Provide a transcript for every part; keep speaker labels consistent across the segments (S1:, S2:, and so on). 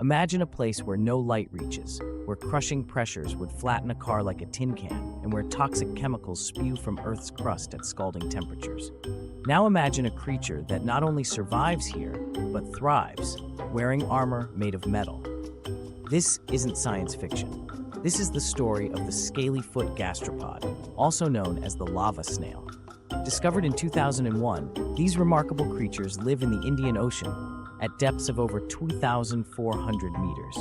S1: Imagine a place where no light reaches, where crushing pressures would flatten a car like a tin can, and where toxic chemicals spew from Earth's crust at scalding temperatures. Now imagine a creature that not only survives here, but thrives, wearing armor made of metal. This isn't science fiction. This is the story of the Scaly-Foot gastropod, also known as the lava snail. Discovered in 2001, these remarkable creatures live in the Indian Ocean at depths of over 2,400 meters.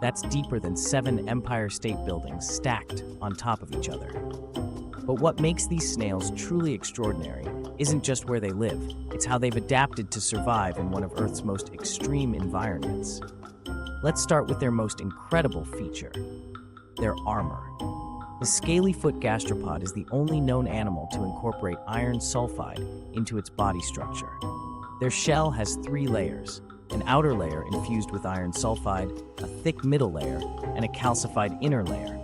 S1: That's deeper than 7 Empire State Buildings stacked on top of each other. But what makes these snails truly extraordinary isn't just where they live, it's how they've adapted to survive in one of Earth's most extreme environments. Let's start with their most incredible feature, their armor. The Scaly-Foot gastropod is the only known animal to incorporate iron sulfide into its body structure. Their shell has 3 layers, an outer layer infused with iron sulfide, a thick middle layer, and a calcified inner layer.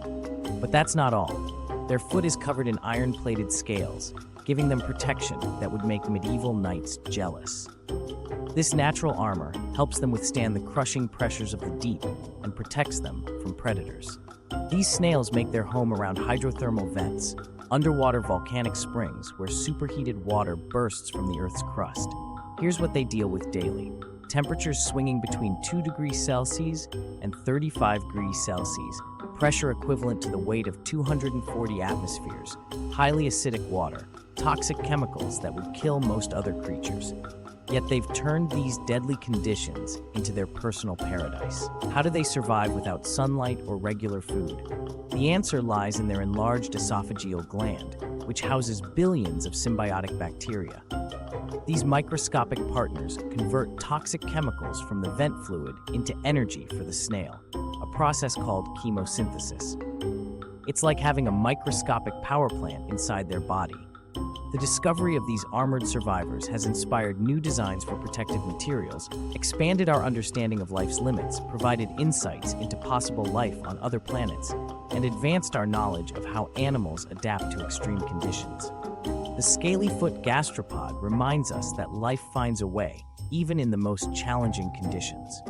S1: But that's not all. Their foot is covered in iron-plated scales, giving them protection that would make medieval knights jealous. This natural armor helps them withstand the crushing pressures of the deep and protects them from predators. These snails make their home around hydrothermal vents, underwater volcanic springs where superheated water bursts from the Earth's crust. Here's what they deal with daily. Temperatures swinging between 2 degrees Celsius and 35 degrees Celsius, pressure equivalent to the weight of 240 atmospheres, highly acidic water, toxic chemicals that would kill most other creatures. Yet they've turned these deadly conditions into their personal paradise. How do they survive without sunlight or regular food? The answer lies in their enlarged esophageal gland, which houses billions of symbiotic bacteria. These microscopic partners convert toxic chemicals from the vent fluid into energy for the snail, a process called chemosynthesis. It's like having a microscopic power plant inside their body. The discovery of these armored survivors has inspired new designs for protective materials, expanded our understanding of life's limits, provided insights into possible life on other planets, and advanced our knowledge of how animals adapt to extreme conditions. The Scaly-Foot gastropod reminds us that life finds a way, even in the most challenging conditions.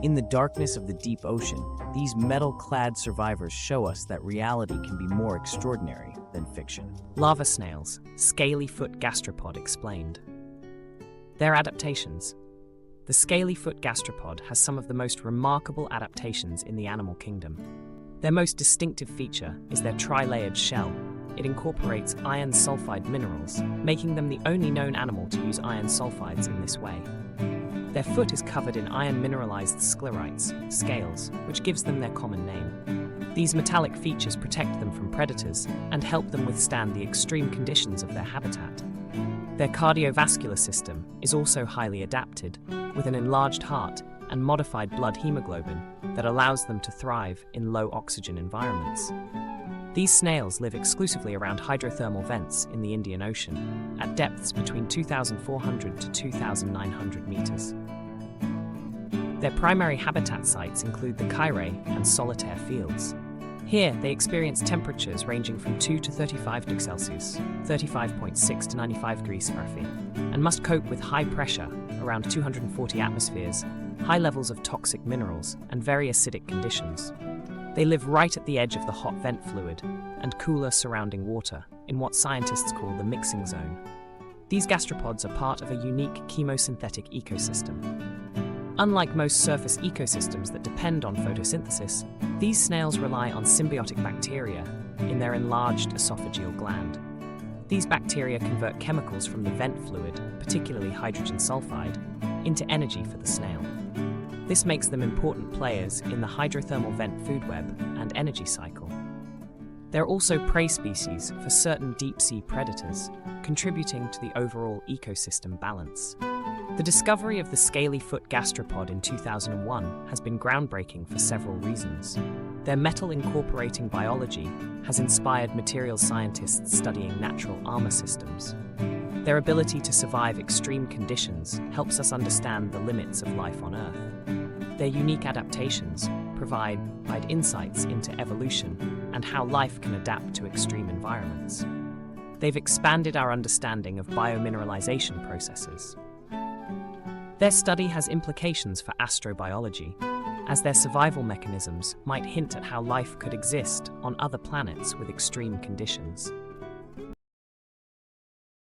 S1: In the darkness of the deep ocean, these metal-clad survivors show us that reality can be more extraordinary than fiction.
S2: Lava snails, Scaly-Foot gastropod explained. Their adaptations. The Scaly-Foot gastropod has some of the most remarkable adaptations in the animal kingdom. Their most distinctive feature is their tri-layered shell. It incorporates iron sulfide minerals, making them the only known animal to use iron sulfides in this way. Their foot is covered in iron mineralized sclerites, scales, which gives them their common name. These metallic features protect them from predators and help them withstand the extreme conditions of their habitat. Their cardiovascular system is also highly adapted, with an enlarged heart and modified blood hemoglobin that allows them to thrive in low oxygen environments. These snails live exclusively around hydrothermal vents in the Indian Ocean, at depths between 2,400 to 2,900 meters. Their primary habitat sites include the Kyre and solitaire fields. Here, they experience temperatures ranging from 2 to 35 degrees Celsius, 35.6 to 95 degrees Fahrenheit, and must cope with high pressure, around 240 atmospheres, high levels of toxic minerals, and very acidic conditions. They live right at the edge of the hot vent fluid and cooler surrounding water in what scientists call the mixing zone. These gastropods are part of a unique chemosynthetic ecosystem. Unlike most surface ecosystems that depend on photosynthesis, these snails rely on symbiotic bacteria in their enlarged esophageal gland. These bacteria convert chemicals from the vent fluid, particularly hydrogen sulfide, into energy for the snail. This makes them important players in the hydrothermal vent food web and energy cycle. They're also prey species for certain deep-sea predators, contributing to the overall ecosystem balance. The discovery of the Scaly-Foot gastropod in 2001 has been groundbreaking for several reasons. Their metal-incorporating biology has inspired materials scientists studying natural armor systems. Their ability to survive extreme conditions helps us understand the limits of life on Earth. Their unique adaptations provide insights into evolution and how life can adapt to extreme environments. They've expanded our understanding of biomineralization processes. Their study has implications for astrobiology. as their survival mechanisms might hint at how life could exist on other planets with extreme conditions.